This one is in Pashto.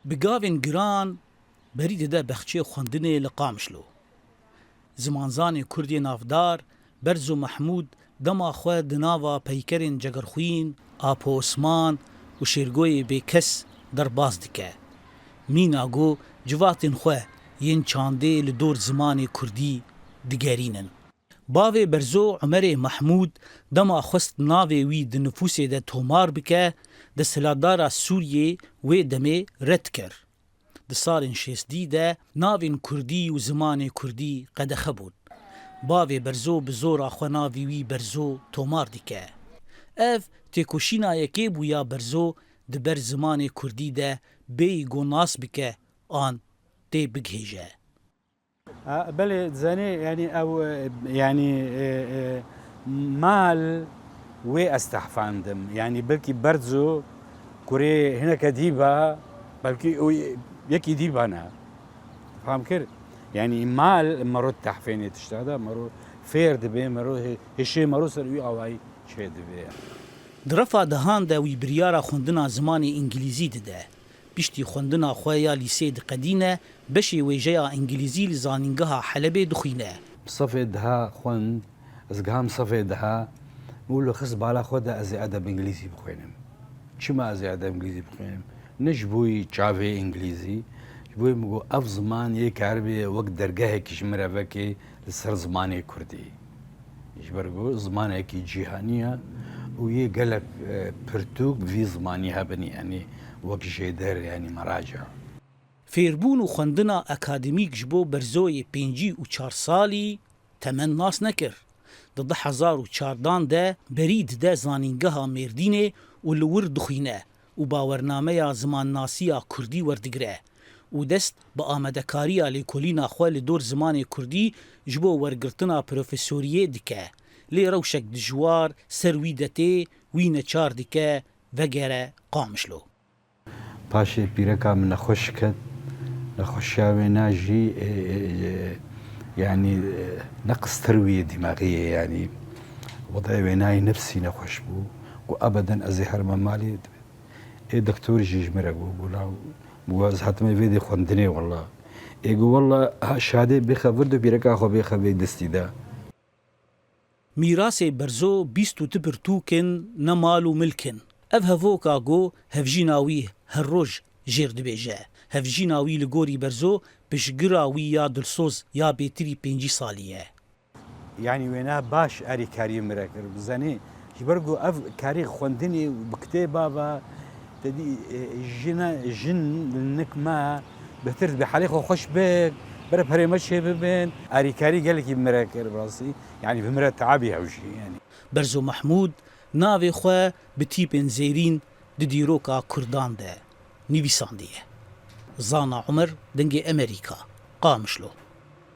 بگاوین گران بری دده بخچه خوندنه لقامشلو. زمانزان کردی نافدار برزو محمود دما خواه دناوا پیکرین جگرخوین آپو عثمان و شیرگوی بیکس در باز دکه. میناگو جواتین خواه ین چانده لدور زمان کردی دگرینن. باوی برزو عمر محمود دما خست ناوی وی د نفوسی ده تومار بکه ده سلادارا سوریه و دمه رد کر. ده سالن شیسدی ده ناوین کردی و زمان کردی قدخه بود. باوی برزو بزورا خو ناوی وی برزو تومار دیکه. اف تکوشینا یکی بویا برزو ده بر زمان کردی ده بی گوناس بکه آن ده بگهیجه. بله زنی يعني او يعني مال واستحفاندم يعني بلكي برزو كوري هنا كديبا بلكي يكي ديبا انا فاهم كيف يعني مال مرو تحفيني تشتغل مرو فير دبي مرو هشي مرو سروي او اي شي دبي درفا دهان ده وی بریارا خوندنا زمان انگلیزی ده بیشتی خوندنا خویا لیسه قدینه بشی ویجیا انگلیزی لزانینگها حلبه دخینه. صفي دها خوند ازقام صفي دها نقول خص بالا خودا ازي ادب انجليزي بخوينم شما ازي ادب انجليزي بخوينم نجبوي تشافي انجليزي جبوي مگو اف زمان يك عربي وقت درگاه كشمره بكي لسر زماني كردي يجبرگو زمانه كي جهانيه ويي قالك برتوك في زمانيها بني يعني وقت جيدر يعني مراجع فیربون و خوندنا اکادمیک جبو برزوی 5 و 4 سالی تمن ناس نکر. ده 2014 ده برید ده زانینگها مردینه و لور دخینه و باورنامه زمان ناسیا کردی وردگره و دست با آمدکاریا لیکولینا خواه لدور زمان کردی جبو ورگرتنا پروفیسوریه دکه لی روشک دجوار سروی دته وی نچار دکه وگره قامشلو. پاشی پیرکا من خوش کد نخشاوي ناجي يعني نقص تروية دماغية يعني وضعي ويناي نفسي نخش بو وابدا ازهر مالي دكتور جيج مرقو بولا بواز حتى ما يفيدي خوندني والله يقول والله شهاده بخبرده بيركا خو بخبي دستيدا میراث برزو 20 تبرتوکن نمالو ملکن اف هفوکا گو هفجیناوی هر روز جیر دبیجه هفجیناوی لگوری برزو پشگراوی یا دلسوز یا بیتری 5 سالیه يعني وينها باش اري كاري مراكر بزاني يبرقو اف كاري خوندني بكتي بابا تدي جن النكما بهترت بحالي خوش بك برا بري ماشي ببين اري كاري قال لك مراكر براسي يعني بمرات تعبي او شيء يعني برزو محمود ناوی خو بتیپن زیرین ددیروکا کردان ده نویساندیه. زانا عمر دنگ امریکا قامشلو.